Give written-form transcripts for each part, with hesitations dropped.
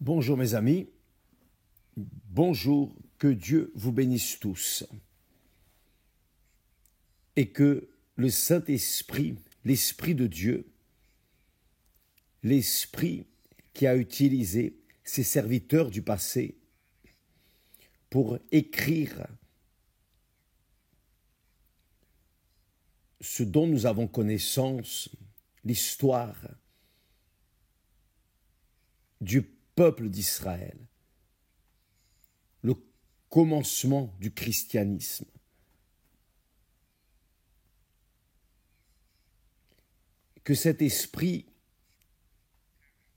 Bonjour mes amis, bonjour, que Dieu vous bénisse tous et que le Saint-Esprit, l'Esprit de Dieu, l'Esprit qui a utilisé ses serviteurs du passé pour écrire ce dont nous avons connaissance, l'histoire du peuple d'Israël, le commencement du christianisme. Que cet esprit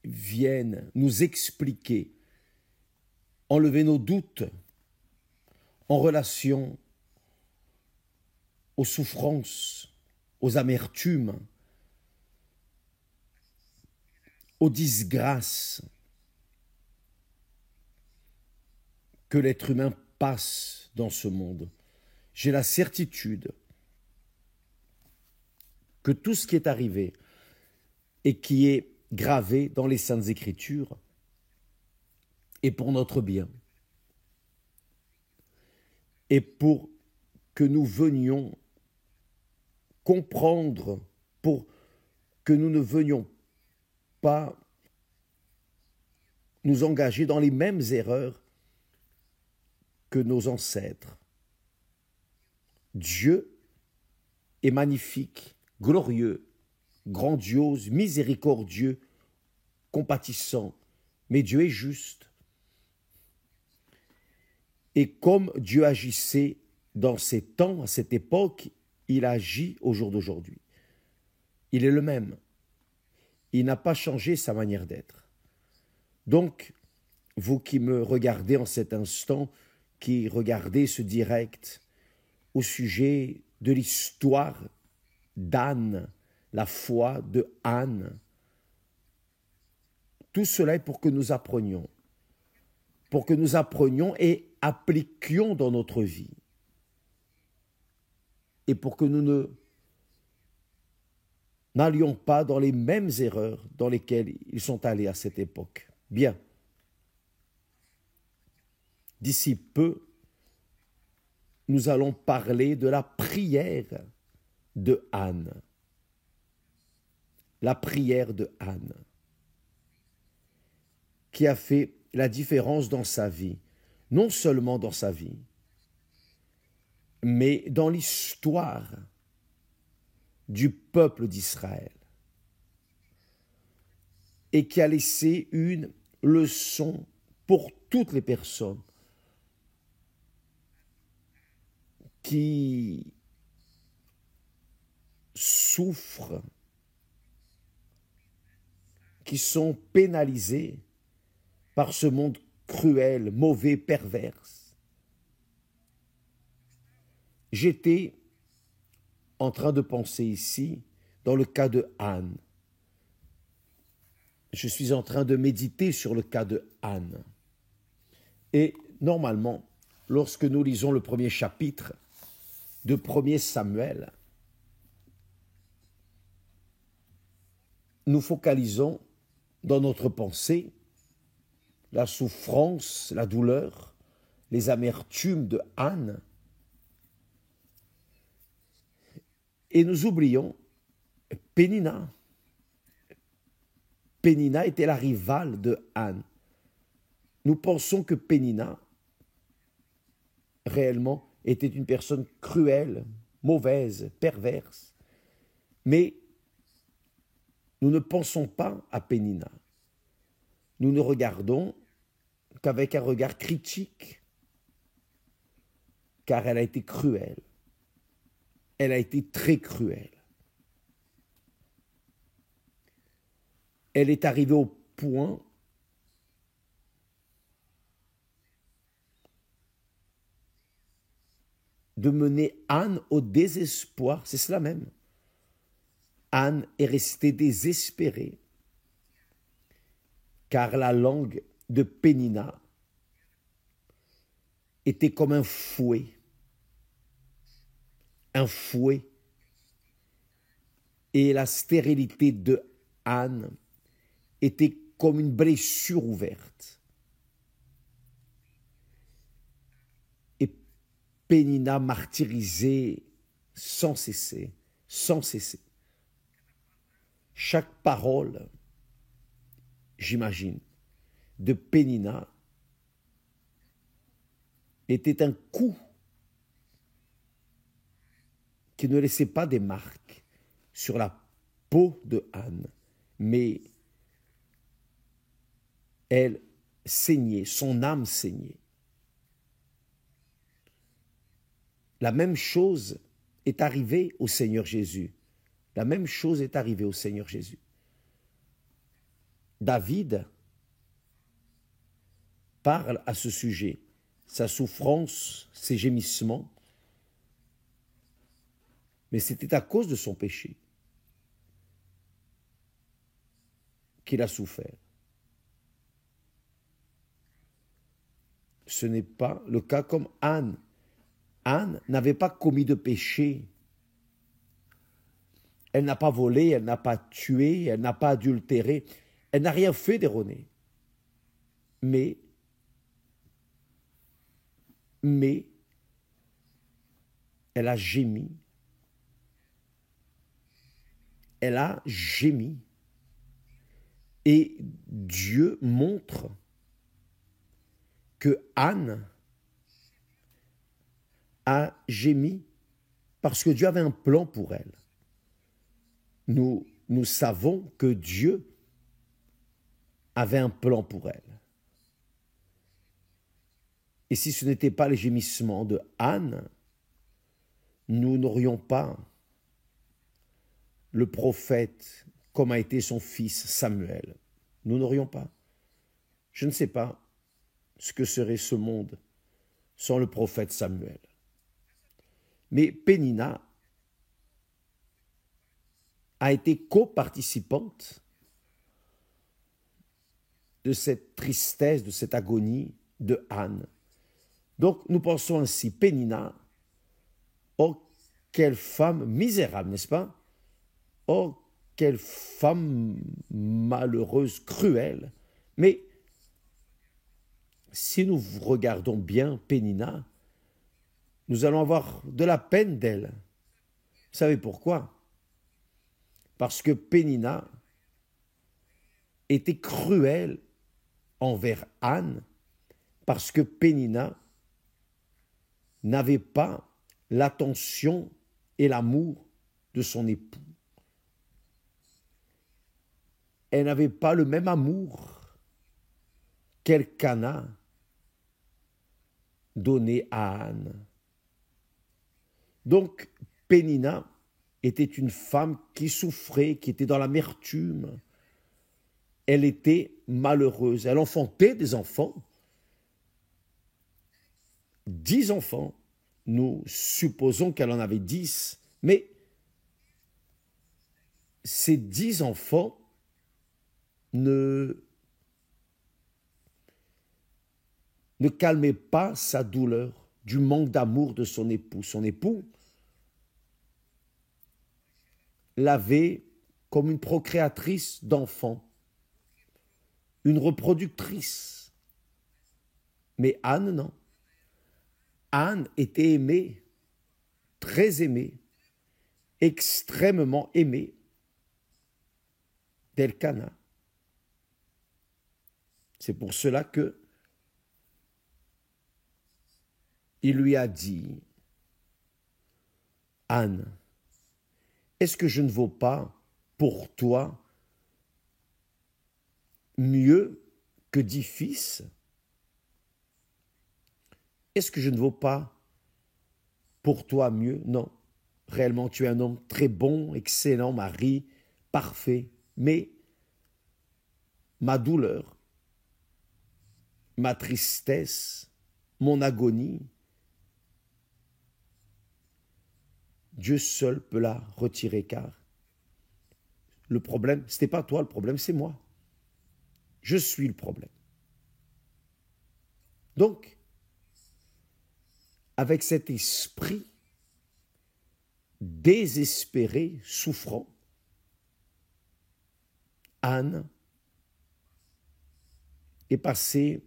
vienne nous expliquer, enlever nos doutes en relation aux souffrances, aux amertumes, aux disgrâces que l'être humain passe dans ce monde. J'ai la certitude que tout ce qui est arrivé et qui est gravé dans les Saintes Écritures est pour notre bien et pour que nous venions comprendre, pour que nous ne venions pas nous engager dans les mêmes erreurs que nos ancêtres. Dieu est magnifique, glorieux, grandiose, miséricordieux, compatissant, mais Dieu est juste. Et comme Dieu agissait dans ces temps, à cette époque, il agit au jour d'aujourd'hui. Il est le même. Il n'a pas changé sa manière d'être. Donc, vous qui me regardez en cet instant, qui regardez ce direct au sujet de l'histoire d'Anne, la foi de Anne, tout cela est pour que nous apprenions et appliquions dans notre vie, et pour que nous n'allions pas dans les mêmes erreurs dans lesquelles ils sont allés à cette époque. Bien. D'ici peu, nous allons parler de la prière de Anne. La prière de Anne, qui a fait la différence dans sa vie, non seulement dans sa vie, mais dans l'histoire du peuple d'Israël, et qui a laissé une leçon pour toutes les personnes qui souffrent, qui sont pénalisées par ce monde cruel, mauvais, pervers. J'étais en train de penser ici, dans le cas de Anne. Je suis en train de méditer sur le cas de Anne. Et normalement, lorsque nous lisons le premier chapitre de 1er Samuel, nous focalisons dans notre pensée la souffrance, la douleur, les amertumes de Anne, et nous oublions Pénina. Pénina était la rivale de Anne. Nous pensons que Pénina, réellement, était une personne cruelle, mauvaise, perverse. Mais nous ne pensons pas à Pénina. Nous ne regardons qu'avec un regard critique, car elle a été cruelle. Elle a été très cruelle. Elle est arrivée au point de mener Anne au désespoir, c'est cela même. Anne est restée désespérée, car la langue de Pénina était comme un fouet. Un fouet. Et la stérilité de Anne était comme une blessure ouverte. Et Pénina martyrisée sans cesser, sans cesser. Chaque parole, j'imagine, de Pénina était un coup qui ne laissait pas des marques sur la peau de Anne, mais elle saignait, son âme saignait. La même chose est arrivée au Seigneur Jésus. La même chose est arrivée au Seigneur Jésus. David parle à ce sujet, sa souffrance, ses gémissements, mais c'était à cause de son péché qu'il a souffert. Ce n'est pas le cas comme Anne. Anne n'avait pas commis de péché. Elle n'a pas volé, elle n'a pas tué, elle n'a pas adultéré, elle n'a rien fait d'erroné. Mais elle a gémi. Elle a gémi. Et Dieu montre que Anne a gémi parce que Dieu avait un plan pour elle. Nous savons que Dieu avait un plan pour elle. Et si ce n'était pas les gémissements de Anne, nous n'aurions pas le prophète comme a été son fils Samuel. Nous n'aurions pas. Je ne sais pas ce que serait ce monde sans le prophète Samuel. Mais Pénina a été coparticipante de cette tristesse, de cette agonie de Anne. Donc nous pensons ainsi, Pénina, oh quelle femme misérable, n'est-ce pas? Oh quelle femme malheureuse, cruelle. Mais si nous regardons bien Pénina, nous allons avoir de la peine d'elle. Vous savez pourquoi? Parce que Pénina était cruelle envers Anne, parce que Pénina n'avait pas l'attention et l'amour de son époux. Elle n'avait pas le même amour qu'Elkana donnait à Anne. Donc, Pénina était une femme qui souffrait, qui était dans l'amertume. Elle était malheureuse. Elle enfantait des enfants. 10 enfants. Nous supposons qu'elle en avait 10. Mais ces 10 enfants ne calmaient pas sa douleur du manque d'amour de son époux. Son époux l'avait comme une procréatrice d'enfants, une reproductrice. Mais Anne, non. Anne était aimée, très aimée, extrêmement aimée d'Elkana. C'est pour cela que il lui a dit, Anne, est-ce que je ne vaux pas pour toi mieux que 10 fils? Est-ce que je ne vaux pas pour toi mieux? Non. Réellement, tu es un homme très bon, excellent mari, parfait. Mais ma douleur, ma tristesse, mon agonie, Dieu seul peut la retirer, car le problème, ce n'est pas toi, le problème, c'est moi. Je suis le problème. Donc, avec cet esprit désespéré, souffrant, Anne est passée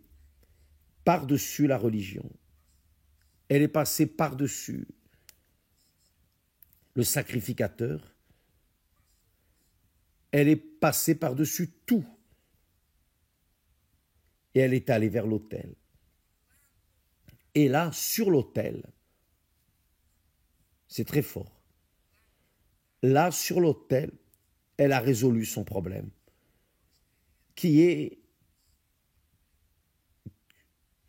par-dessus la religion. Elle est passée par-dessus le sacrificateur. Elle est passée par-dessus tout. Et elle est allée vers l'autel. Et là, sur l'autel, c'est très fort. Là, sur l'autel, elle a résolu son problème, qui est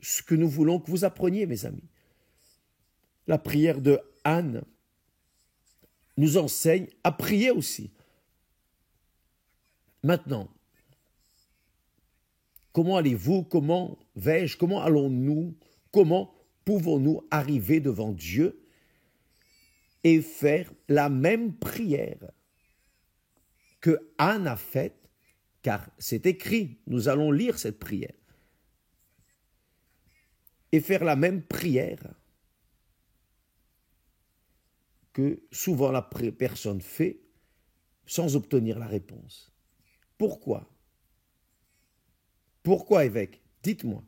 ce que nous voulons que vous appreniez, mes amis. La prière de Anne nous enseigne à prier aussi. Maintenant, comment allez-vous? Comment vais-je? Comment allons-nous? Comment pouvons-nous arriver devant Dieu et faire la même prière que Anne a faite? Car c'est écrit, nous allons lire cette prière. Et faire la même prière que souvent la personne fait sans obtenir la réponse. Pourquoi? Pourquoi, évêque? Dites-moi.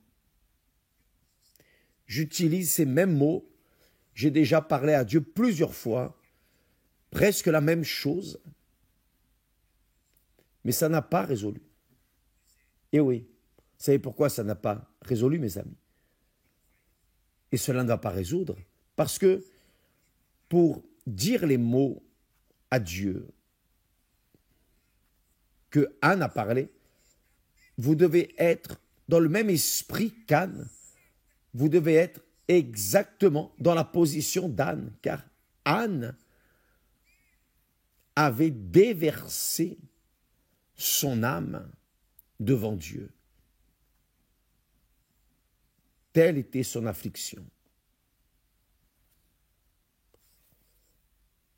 J'utilise ces mêmes mots. J'ai déjà parlé à Dieu plusieurs fois, presque la même chose, mais ça n'a pas résolu. Et oui, vous savez pourquoi ça n'a pas résolu, mes amis? Et cela ne va pas résoudre, parce que pour dire les mots à Dieu que Anne a parlé, vous devez être dans le même esprit qu'Anne. Vous devez être exactement dans la position d'Anne, car Anne avait déversé son âme devant Dieu. Telle était son affliction.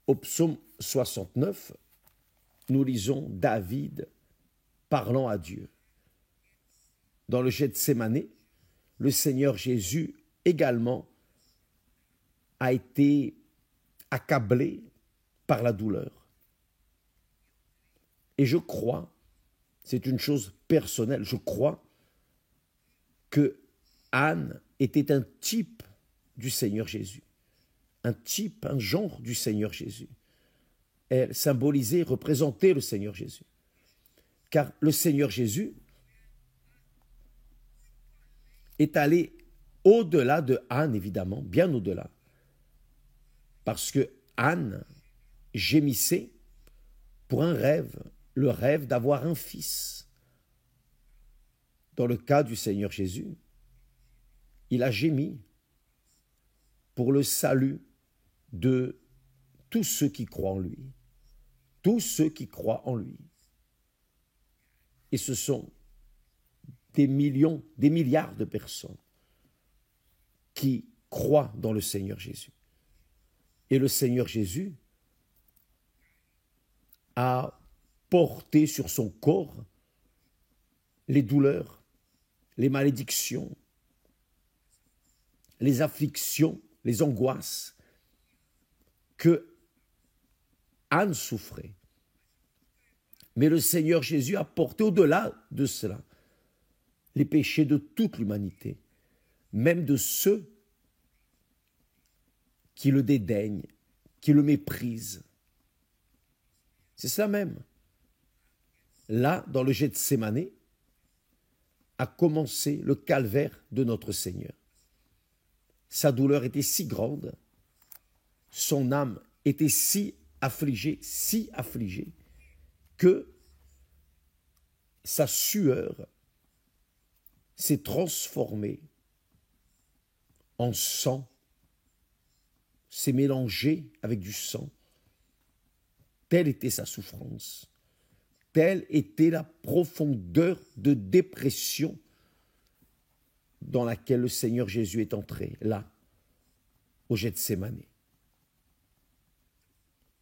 Au psaume 69, nous lisons David parlant à Dieu. Dans le Gethsémane, le Seigneur Jésus également a été accablé par la douleur. Et je crois, c'est une chose personnelle, je crois que Anne était un type du Seigneur Jésus. Un type, un genre du Seigneur Jésus. Elle symbolisait, représentait le Seigneur Jésus. Car le Seigneur Jésus est allé au-delà de Anne, évidemment, bien au-delà. Parce que Anne gémissait pour un rêve, le rêve d'avoir un fils. Dans le cas du Seigneur Jésus, il a gémi pour le salut de tous ceux qui croient en lui. Tous ceux qui croient en lui. Et ce sont des millions, des milliards de personnes qui croient dans le Seigneur Jésus. Et le Seigneur Jésus a porté sur son corps les douleurs, les malédictions, les afflictions, les angoisses que Anne souffrait. Mais le Seigneur Jésus a porté au-delà de cela les péchés de toute l'humanité, même de ceux qui le dédaignent, qui le méprisent. C'est ça même. Là, dans le Gethsémane, a commencé le calvaire de notre Seigneur. Sa douleur était si grande, son âme était si affligée, que sa sueur s'est transformée en sang, s'est mélangée avec du sang. Telle était sa souffrance, telle était la profondeur de dépression dans laquelle le Seigneur Jésus est entré, là, au Gethsémane.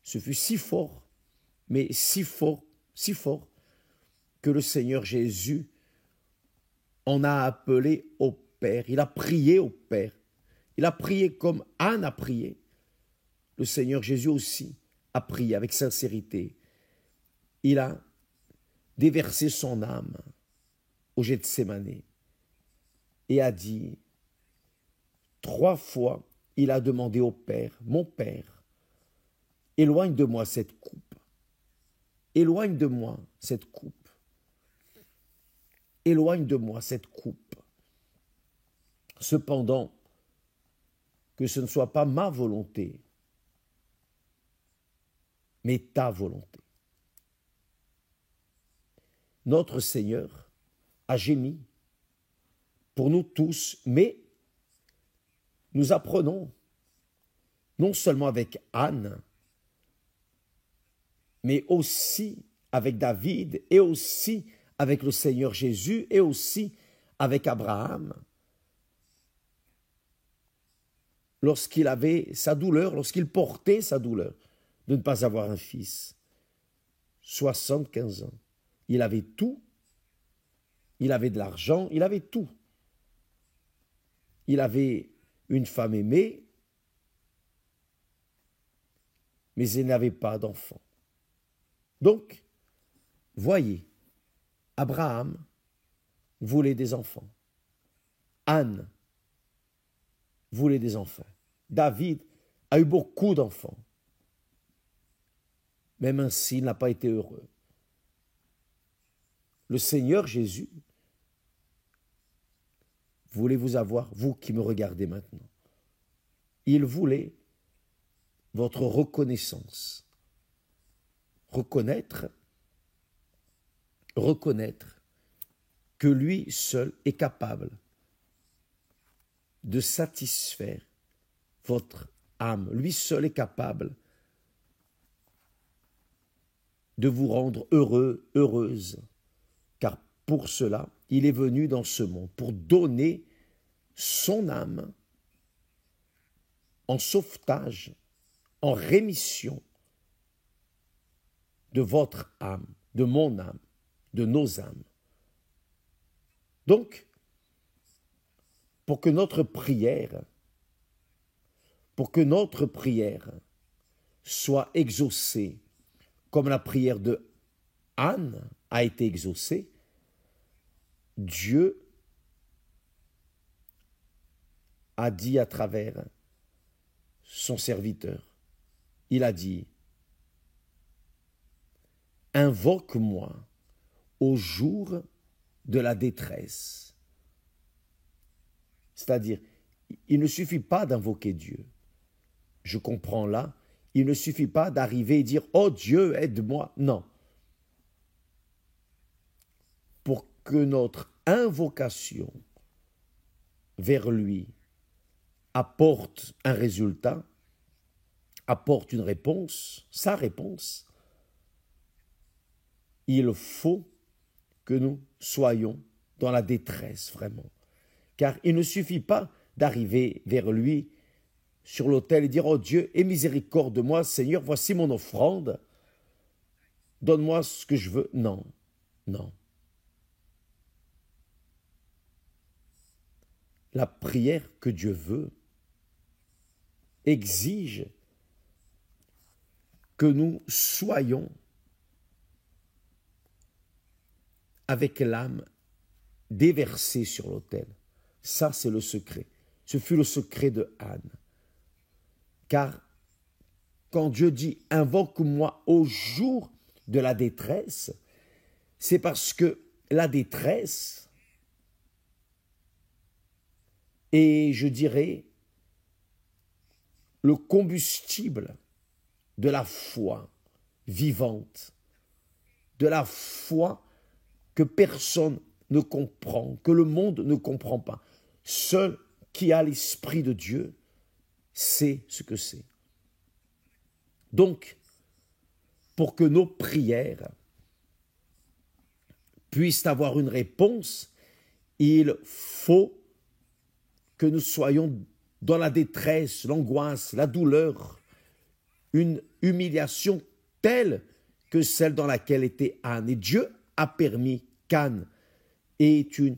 Ce fut si fort, mais si fort, que le Seigneur Jésus en a appelé au Père. Il a prié au Père. Il a prié comme Anne a prié. Le Seigneur Jésus aussi a prié avec sincérité. Il a déversé son âme au Gethsémane. et a dit, 3 fois, il a demandé au Père, mon Père, éloigne de moi cette coupe, éloigne de moi cette coupe, éloigne de moi cette coupe. Cependant, que ce ne soit pas ma volonté, mais ta volonté. Notre Seigneur a gémi pour nous tous, mais nous apprenons, non seulement avec Anne, mais aussi avec David, et aussi avec le Seigneur Jésus, et aussi avec Abraham, lorsqu'il avait sa douleur, lorsqu'il portait sa douleur de ne pas avoir un fils. 75 ans. Il avait tout. Il avait de l'argent, il avait tout. Il avait une femme aimée, mais il n'avait pas d'enfant. Donc, voyez, Abraham voulait des enfants. Anne voulait des enfants. David a eu beaucoup d'enfants. Même ainsi, il n'a pas été heureux. Le Seigneur Jésus voulait vous avoir, vous qui me regardez maintenant. Il voulait votre reconnaissance. Reconnaître que lui seul est capable de satisfaire votre âme. Lui seul est capable de vous rendre heureux, heureuse. Car pour cela, il est venu dans ce monde, pour donner son âme en sauvetage, en rémission de votre âme, de mon âme, de nos âmes. Donc, pour que notre prière soit exaucée, comme la prière de Anne a été exaucée, Dieu a dit à travers son serviteur, il a dit, invoque-moi au jour de la détresse. C'est-à-dire, il ne suffit pas d'invoquer Dieu. Je comprends là, il ne suffit pas d'arriver et dire « Oh Dieu, aide-moi ». Non. Pour que notre invocation vers lui apporte un résultat, apporte une réponse, sa réponse, il faut que nous soyons dans la détresse vraiment. Car il ne suffit pas d'arriver vers lui sur l'autel et dire « Oh Dieu, aie miséricorde de moi, Seigneur, voici mon offrande, donne-moi ce que je veux. » Non, non. La prière que Dieu veut exige que nous soyons avec l'âme déversée sur l'autel. Ça, c'est le secret. Ce fut le secret de Anne. Car quand Dieu dit « invoque-moi au jour de la détresse », c'est parce que la détresse est, je dirais, le combustible de la foi vivante, de la foi que personne ne comprend, que le monde ne comprend pas. Seul qui a l'Esprit de Dieu sait ce que c'est. Donc, pour que nos prières puissent avoir une réponse, il faut que nous soyons dans la détresse, l'angoisse, la douleur, une humiliation telle que celle dans laquelle était Anne. Et Dieu a permis qu'Anne ait une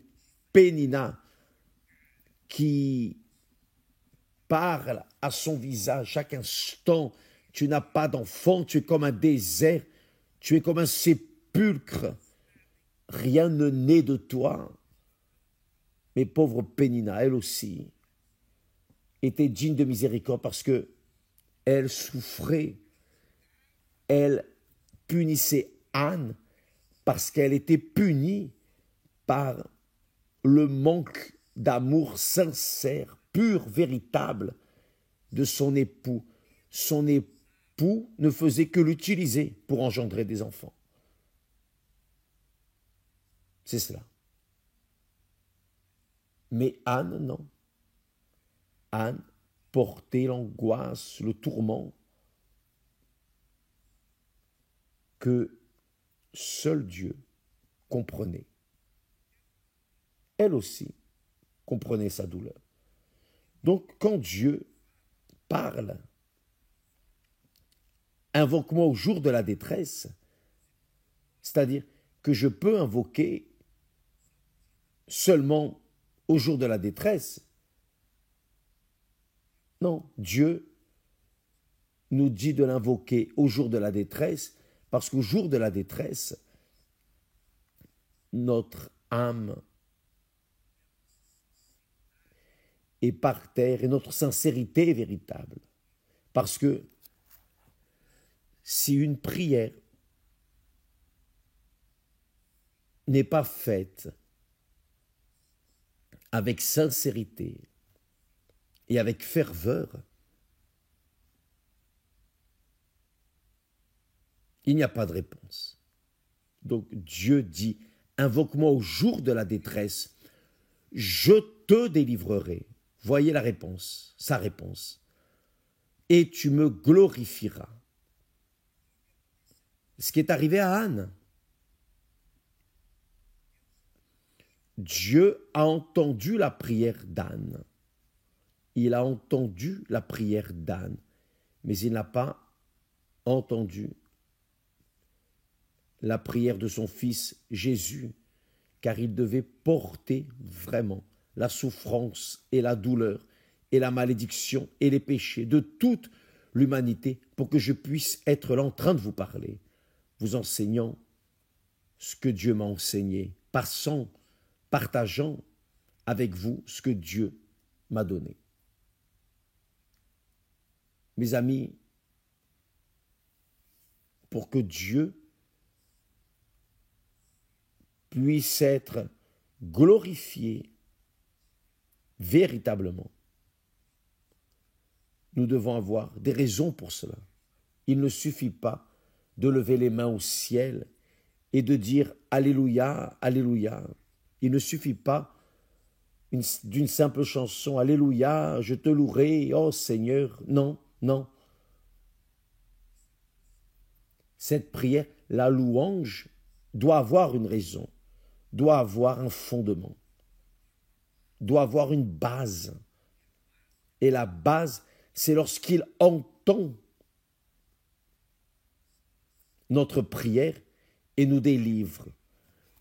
pénina qui parle à son visage chaque instant. Tu n'as pas d'enfant, tu es comme un désert, tu es comme un sépulcre. Rien ne naît de toi. Mais pauvre Pénina, elle aussi, était digne de miséricorde parce que elle souffrait, elle punissait Anne parce qu'elle était punie par le manque d'amour sincère, pur, véritable de son époux. Son époux ne faisait que l'utiliser pour engendrer des enfants. C'est cela. Mais Anne, non. Anne portait l'angoisse, le tourment que seul Dieu comprenait. Elle aussi comprenait sa douleur. Donc quand Dieu parle, invoque-moi au jour de la détresse, c'est-à-dire que je peux invoquer seulement au jour de la détresse. Non, Dieu nous dit de l'invoquer au jour de la détresse, parce qu'au jour de la détresse, notre âme est par terre et notre sincérité est véritable. Parce que si une prière n'est pas faite avec sincérité et avec ferveur, il n'y a pas de réponse. Donc Dieu dit, invoque-moi au jour de la détresse, je te délivrerai. Voyez la réponse, sa réponse. Et tu me glorifieras. Ce qui est arrivé à Anne. Dieu a entendu la prière d'Anne. Il a entendu la prière d'Anne, mais il n'a pas entendu la prière de son fils Jésus, car il devait porter vraiment la souffrance et la douleur et la malédiction et les péchés de toute l'humanité pour que je puisse être là en train de vous parler, vous enseignant ce que Dieu m'a enseigné, partageant avec vous ce que Dieu m'a donné. Mes amis, pour que Dieu puisse être glorifié véritablement, nous devons avoir des raisons pour cela. Il ne suffit pas de lever les mains au ciel et de dire « Alléluia, Alléluia ». Il ne suffit pas d'une simple chanson « Alléluia, je te louerai, oh Seigneur ». Non, non. Cette prière, la louange, doit avoir une raison, doit avoir un fondement, doit avoir une base. Et la base, c'est lorsqu'il entend notre prière et nous délivre.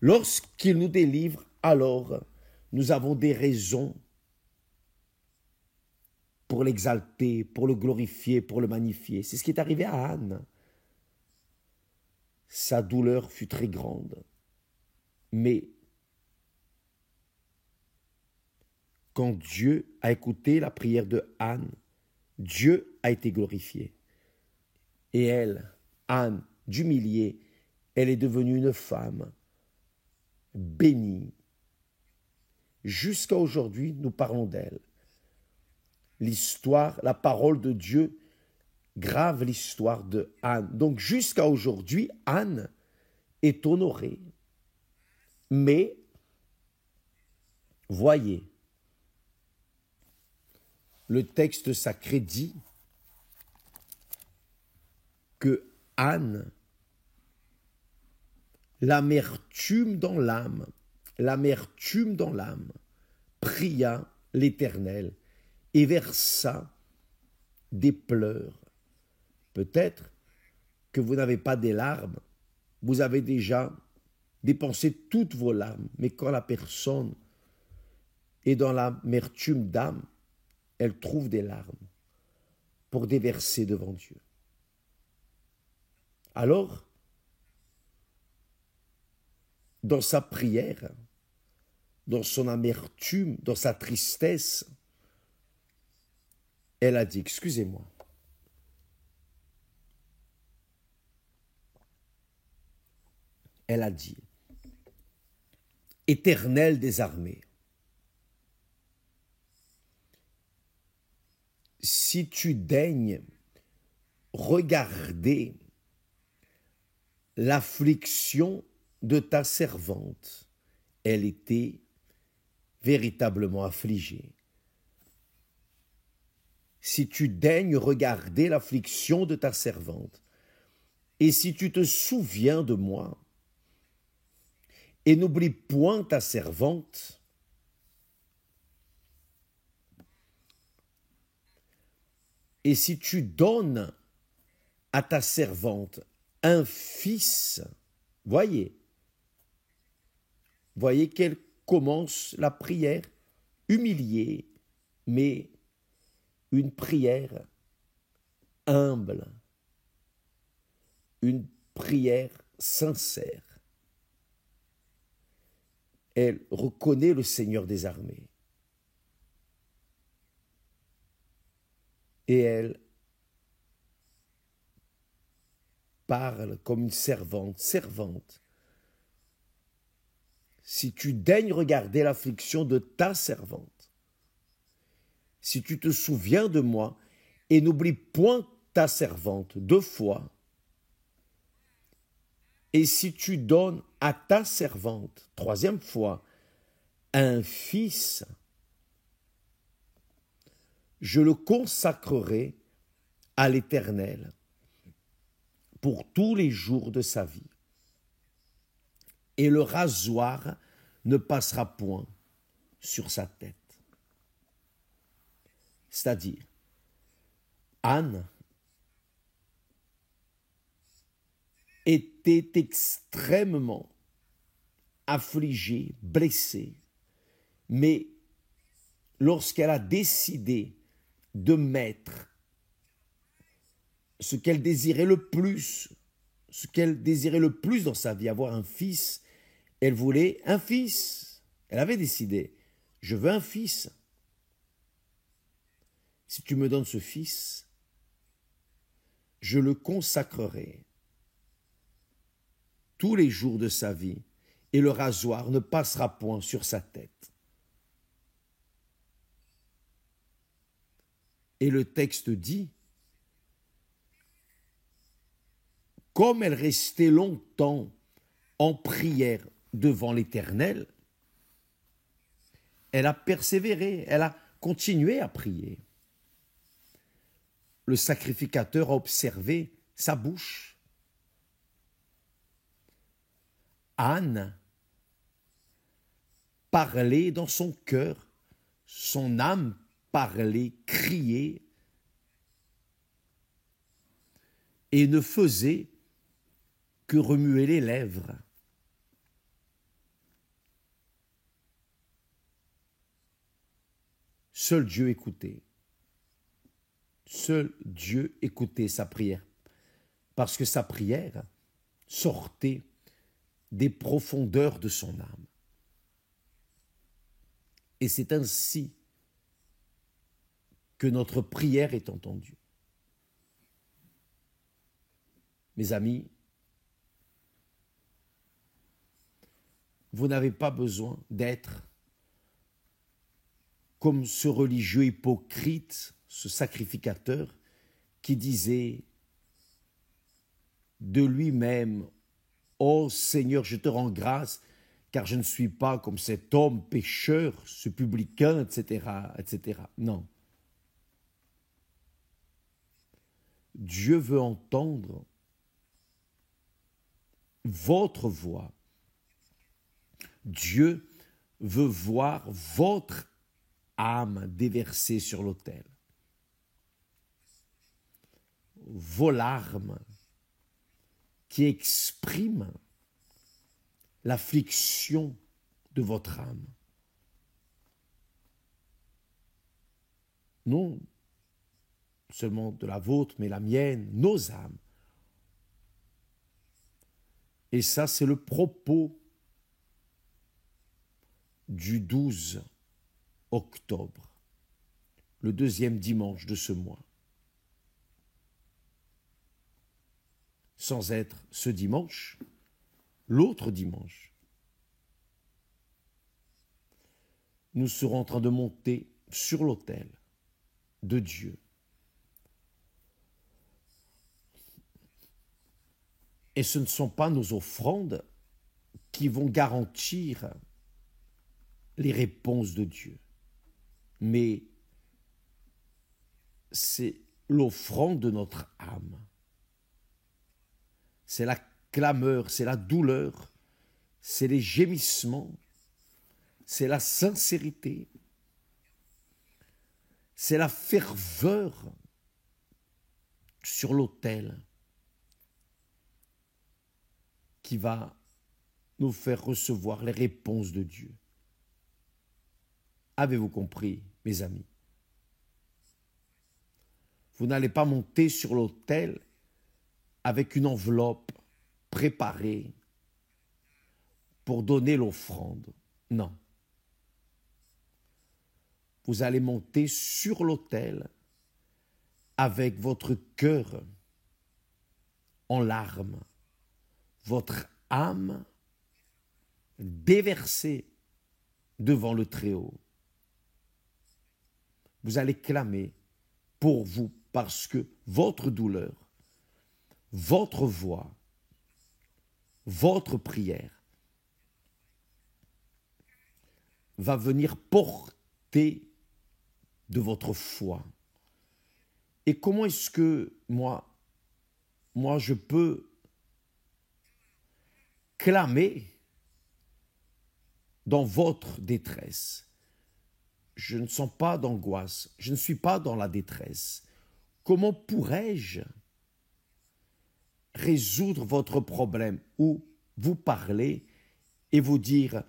Lorsqu'il nous délivre, alors nous avons des raisons pour l'exalter, pour le glorifier, pour le magnifier. C'est ce qui est arrivé à Anne. Sa douleur fut très grande, mais quand Dieu a écouté la prière de Anne, Dieu a été glorifié. Et elle, Anne, d'humiliée, elle est devenue une femme bénie. Jusqu'à aujourd'hui, nous parlons d'elle. L'histoire, la parole de Dieu grave l'histoire de Anne. Donc jusqu'à aujourd'hui, Anne est honorée. Mais, voyez, le texte sacré dit que Anne, l'amertume dans l'âme, pria l'Éternel et versa des pleurs. Peut-être que vous n'avez pas des larmes, vous avez déjà dépensé toutes vos larmes, mais quand la personne est dans l'amertume d'âme, elle trouve des larmes pour déverser devant Dieu. Alors, dans sa prière, dans son amertume, dans sa tristesse, elle a dit, excusez-moi, elle a dit, Éternel des armées, si tu daignes regarder l'affliction de ta servante, elle était véritablement affligée. Si tu daignes regarder l'affliction de ta servante, et si tu te souviens de moi, et n'oublie point ta servante, et si tu donnes à ta servante un fils, voyez qu'elle commence la prière humiliée, mais une prière humble, une prière sincère. Elle reconnaît le Seigneur des armées. Et elle parle comme une servante. Servante, si tu daignes regarder l'affliction de ta servante, si tu te souviens de moi et n'oublie point ta servante 2 fois, et si tu donnes à ta servante 3e fois un fils, je le consacrerai à l'Éternel pour tous les jours de sa vie. Et le rasoir ne passera point sur sa tête. C'est-à-dire, Anne était extrêmement affligée, blessée, mais lorsqu'elle a décidé de mettre ce qu'elle désirait le plus, dans sa vie, avoir un fils, elle voulait un fils. Elle avait décidé, je veux un fils. Si tu me donnes ce fils, je le consacrerai tous les jours de sa vie, et le rasoir ne passera point sur sa tête. Et le texte dit, comme elle restait longtemps en prière devant l'Éternel, elle a persévéré, elle a continué à prier. Le sacrificateur a observé sa bouche. Anne parlait dans son cœur, son âme parlait, criait, et ne faisait que remuer les lèvres. Seul Dieu écoutait. Seul Dieu écoutait sa prière. Parce que sa prière sortait des profondeurs de son âme. Et c'est ainsi que notre prière est entendue. Mes amis, vous n'avez pas besoin d'être comme ce religieux hypocrite, ce sacrificateur qui disait de lui-même, « Oh Seigneur, je te rends grâce, car je ne suis pas comme cet homme pécheur, ce publicain, etc. etc. » Non. Dieu veut entendre votre voix. Dieu veut voir votre âme déversée sur l'autel. Vos larmes qui expriment l'affliction de votre âme. Non seulement de la vôtre, mais la mienne, nos âmes. Et ça, c'est le propos du 12 octobre, le deuxième dimanche de ce mois, sans être ce dimanche, l'autre dimanche, nous serons en train de monter sur l'autel de Dieu. Et ce ne sont pas nos offrandes qui vont garantir les réponses de Dieu, mais c'est l'offrande de notre âme. C'est la clameur, c'est la douleur, c'est les gémissements, c'est la sincérité, c'est la ferveur sur l'autel qui va nous faire recevoir les réponses de Dieu. Avez-vous compris, mes amis? Vous n'allez pas monter sur l'autel avec une enveloppe préparée pour donner l'offrande. Non. Vous allez monter sur l'autel avec votre cœur en larmes, votre âme déversée devant le Très-Haut. Vous allez clamer pour vous parce que votre douleur, votre voix, votre prière va venir porter de votre foi. Et comment est-ce que moi je peux clamer dans votre détresse? Je ne sens pas d'angoisse, je ne suis pas dans la détresse. Comment pourrais-je résoudre votre problème ou vous parler et vous dire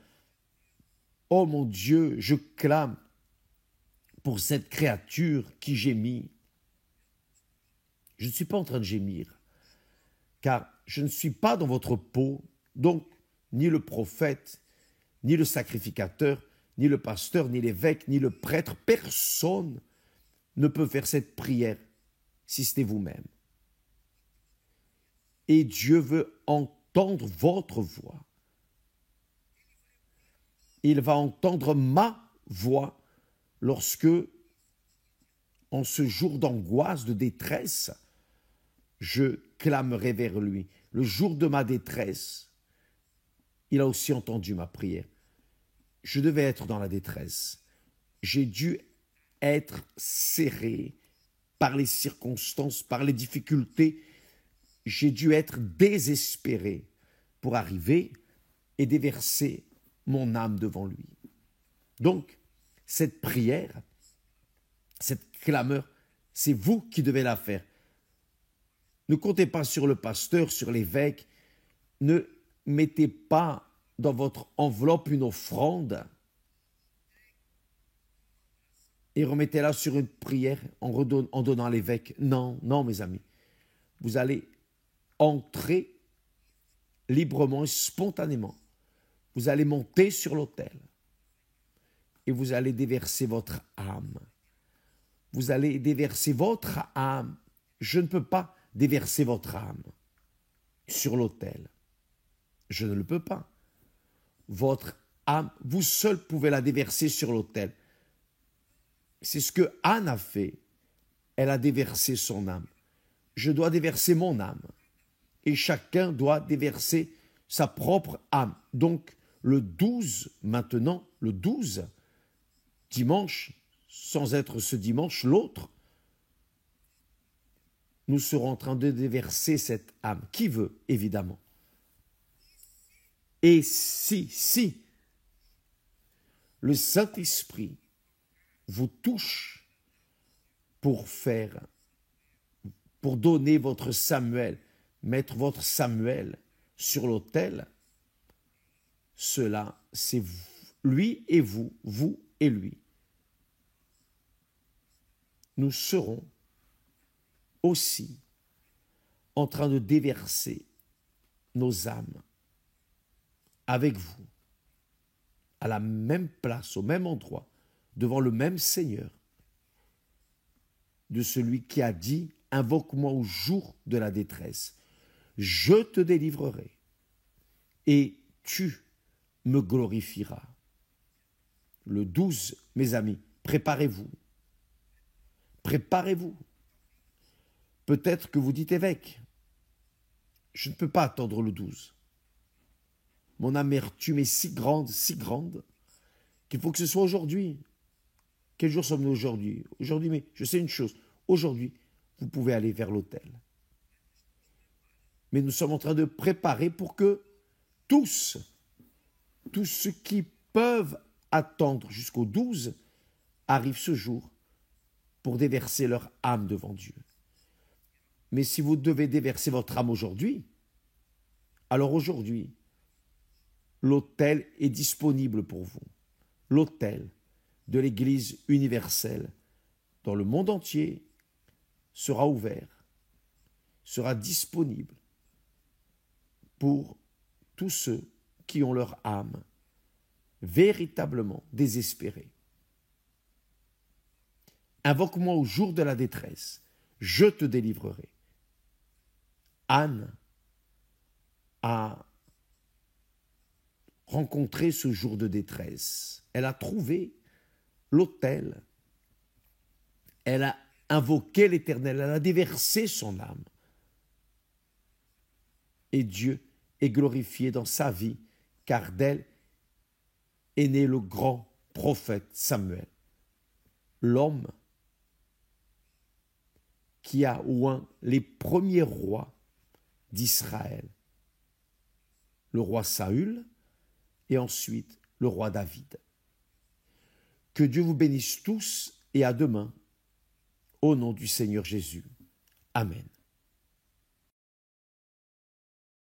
« Oh mon Dieu, je clame pour cette créature qui gémit. » Je ne suis pas en train de gémir, car je ne suis pas dans votre peau, donc ni le prophète, ni le sacrificateur, ni le pasteur, ni l'évêque, ni le prêtre, personne ne peut faire cette prière si c'était vous-même. Et Dieu veut entendre votre voix. Il va entendre ma voix lorsque, en ce jour d'angoisse, de détresse, je clamerai vers lui. Le jour de ma détresse, il a aussi entendu ma prière. Je devais être dans la détresse. J'ai dû être serré par les circonstances, par les difficultés. J'ai dû être désespéré pour arriver et déverser mon âme devant lui. Donc, cette prière, cette clameur, c'est vous qui devez la faire. Ne comptez pas sur le pasteur, sur l'évêque. Ne mettez pas dans votre enveloppe une offrande et remettez-la sur une prière en donnant à l'évêque. Non, non, mes amis. Vous allez entrer librement et spontanément. Vous allez monter sur l'autel et vous allez déverser votre âme. Vous allez déverser votre âme. Je ne peux pas déverser votre âme sur l'autel. Je ne le peux pas. Votre âme, vous seul pouvez la déverser sur l'autel. C'est ce que Anne a fait. Elle a déversé son âme. Je dois déverser mon âme. Et chacun doit déverser sa propre âme. Donc, le 12, maintenant, le 12, dimanche, sans être ce dimanche, l'autre, nous serons en train de déverser cette âme. Qui veut, évidemment. Et si le Saint-Esprit vous touche pour donner votre Samuel, mettre votre Samuel sur l'autel, cela, c'est lui et vous et lui. Nous serons aussi en train de déverser nos âmes avec vous, à la même place, au même endroit, devant le même Seigneur, de celui qui a dit « Invoque-moi au jour de la détresse, je te délivrerai et tu me glorifieras. » Le 12, mes amis, préparez-vous. Préparez-vous. Peut-être que vous dites évêque, je ne peux pas attendre le 12. Mon amertume est si grande, qu'il faut que ce soit aujourd'hui. Quel jour sommes-nous aujourd'hui? Aujourd'hui, mais je sais une chose, aujourd'hui, vous pouvez aller vers l'autel. Mais nous sommes en train de préparer pour que tous ceux qui peuvent attendre jusqu'au 12 arrivent ce jour pour déverser leur âme devant Dieu. Mais si vous devez déverser votre âme aujourd'hui, alors aujourd'hui, l'autel est disponible pour vous. L'autel de l'Église universelle dans le monde entier sera ouvert, sera disponible pour tous ceux qui ont leur âme véritablement désespérée. Invoque-moi au jour de la détresse, je te délivrerai. Anne a rencontré ce jour de détresse. Elle a trouvé l'autel. Elle a invoqué l'Éternel. Elle a déversé son âme. Et Dieu est glorifié dans sa vie, car d'elle est né le grand prophète Samuel, l'homme qui a oint les premiers rois d'Israël, le roi Saül et ensuite le roi David. Que Dieu vous bénisse tous et à demain, au nom du Seigneur Jésus. Amen.